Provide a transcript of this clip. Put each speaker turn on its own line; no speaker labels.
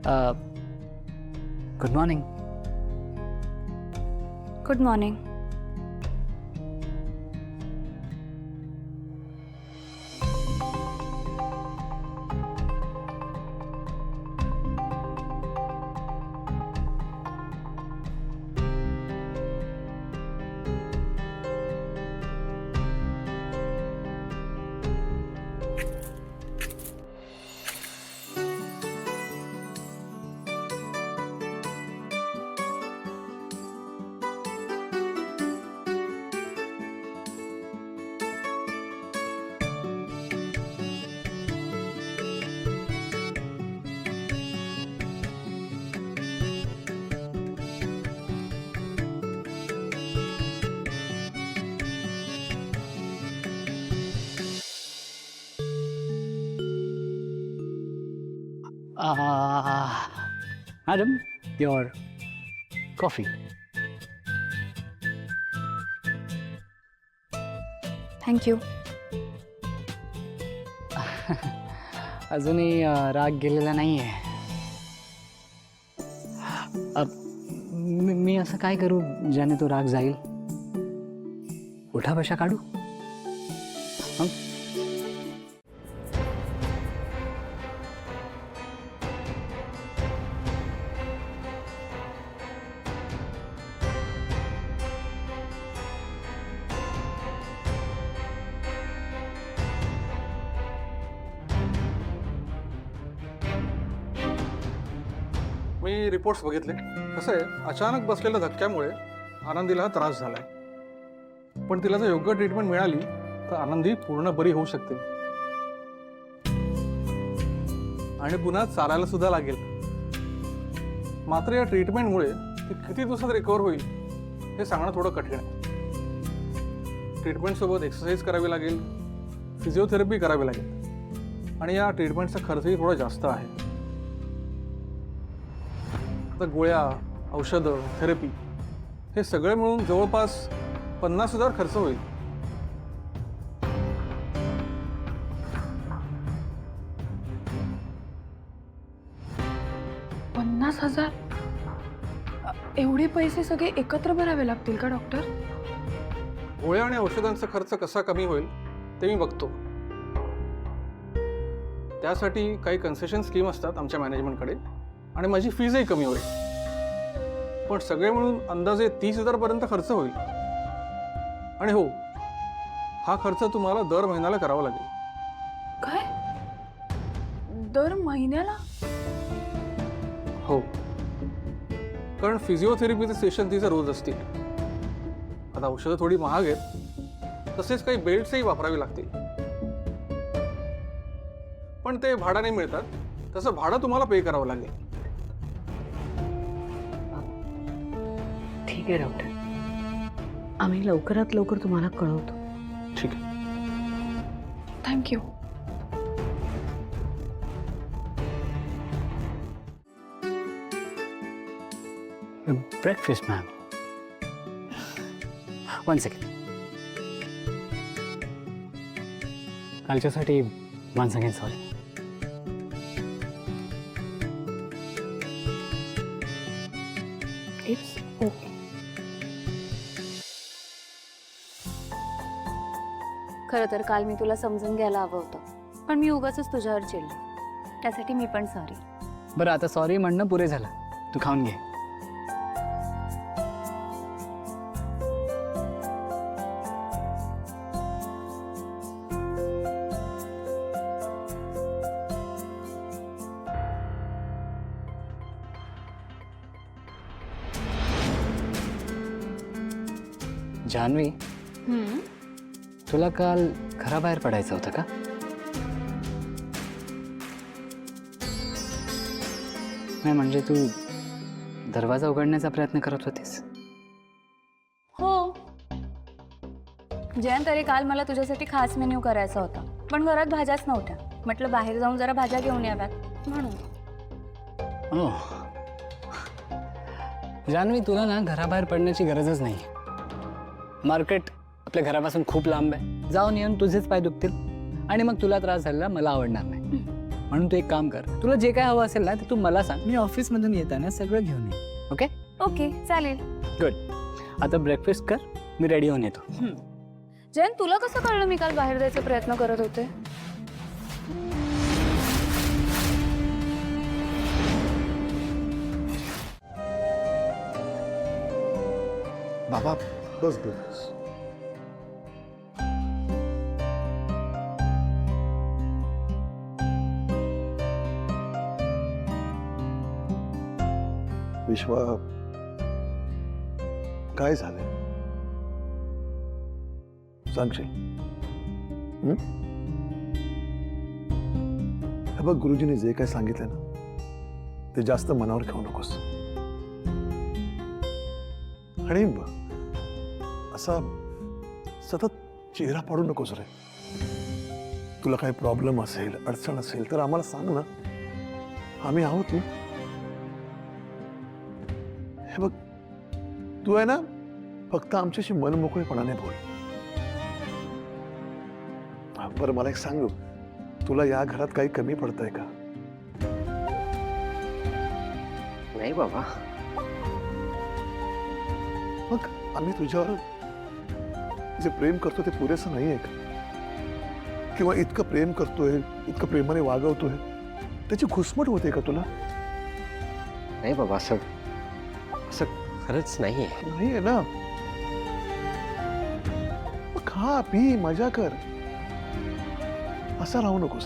Good morning.
Good morning.
Madam, your coffee.
Thank you.
अजूनही राग गेलेला नाही आहे. मी असं काय करू ज्याने तो राग जाईल? उठा बशा काढू? हं?
मी रिपोर्ट्स बघितले. कसं आहे, अचानक बसलेल्या धक्क्यामुळे आनंदीला त्रास झालाय, पण तिला जर योग्य ट्रीटमेंट मिळाली तर आनंदी पूर्ण बरी होऊ शकते आणि पुन्हा चालायला सुद्धा लागेल. मात्र या ट्रीटमेंटमुळे ती किती दिवसात रिकवर होईल हे सांगणं थोडं कठीण आहे. ट्रीटमेंटसोबत एक्सरसाइज करावी लागेल, फिजिओथेरपी करावी लागेल आणि या ट्रीटमेंटचा खर्चही थोडा जास्त आहे. तर गोळ्या, औषधं, थेरपी हे सगळे मिळून जवळपास 50,000 खर्च होईल.
एवढे पैसे सगळे एकत्र भरावे लागतील का डॉक्टर?
गोळ्या आणि औषधांचा खर्च कसा कमी होईल ते मी बघतो. त्यासाठी काही कन्सेशन स्कीम असतात आमच्या मॅनेजमेंटकडे आणि माझी फीजही कमी होईल. पण सगळे मिळून अंदाजे 30,000 पर्यंत खर्च होईल. आणि हो, हा खर्च तुम्हाला दर महिन्याला करावा लागेल.
काय? दर महिन्याला?
हो, कारण फिजिओथेरपीचे सेशन तिचे रोज असतील. आता औषधं थोडी महाग आहेत, तसेच काही बेल्ट्सही वापरावे लागतील. पण ते भाड्याने मिळतात, तसं भाडं तुम्हाला पे करावं लागेल.
ठीक आहे डॉक्टर, आम्ही लवकरात लवकर तुम्हाला कळवतो.
ठीक आहे.
Thank you.
Breakfast, ma'am. One second. कालच्यासाठी once again sorry.
It's okay.
खरं तर काल मी तुला समजून घ्यायला हवं होतं, पण मी उगाचच तुझ्यावर चिडले. त्यासाठी मी पण सॉरी.
बरं, आता सॉरी म्हणणं पुरे झालं. तू खाऊन घे. जान्हवी, तुला काल घराबाहेर पडायचं होतं का? नाही म्हणजे तू दरवाजा उघडण्याचा प्रयत्न करत होतीस.
हो, जयंत, अरे काल मला तुझ्यासाठी खास मेन्यू करायचा होता, पण घरात भाज्याच नव्हत्या. म्हटलं बाहेर जाऊन जरा भाज्या घेऊन याव्यात म्हणून.
जान्हवी, तुला ना घराबाहेर पडण्याची गरजच नाही. मार्केट आपल्या घरापासून खूप लांब आहे. जाऊन येऊन तुझेच पाय दुखतील आणि मग तुला त्रास झालेला मला आवडणार नाही. म्हणून तू एक काम कर, तुला जे काय हवं असेल ना ते तू मला सांग, मी ऑफिसमधून येताना सगळं घेऊन ये. ओके
ओके चालेल.
गुड. आता ब्रेकफास्ट कर, मी रेडी होऊन येतो.
जयंत तुला कसं कळलं मी काल बाहेर जायचा प्रयत्न करत होते?
बाबा बस बस. विश्वा, काय झालं सांगशील? हे बघ, गुरुजीने जे काय सांगितलं ना ते जास्त मनावर घेऊ नकोस. आणि असा सतत चेहरा पाडू नकोस रे. तुला काही प्रॉब्लेम असेल, अडचण असेल तर आम्हाला सांग ना, आम्ही आहोत ना. हे बघ, तू आहे ना, फक्त आमच्याशी मनमोकळेपणाने बोल. बरं मला एक सांगू, तुला या घरात काही कमी पडतंय का?
नाही बाबा.
मग आम्ही तुझ्यावर जे प्रेम करतो ते पुरेसं नाही आहे का? किंवा इतकं प्रेम करतोय, इतकं प्रेमाने वागवतोय, त्याची घुसमट होते का तुला?
नाही बाबा, असं खरंच नाही आहे.
नाही आहे ना. मग खा, पी, मजा कर, असा राहू नकोस.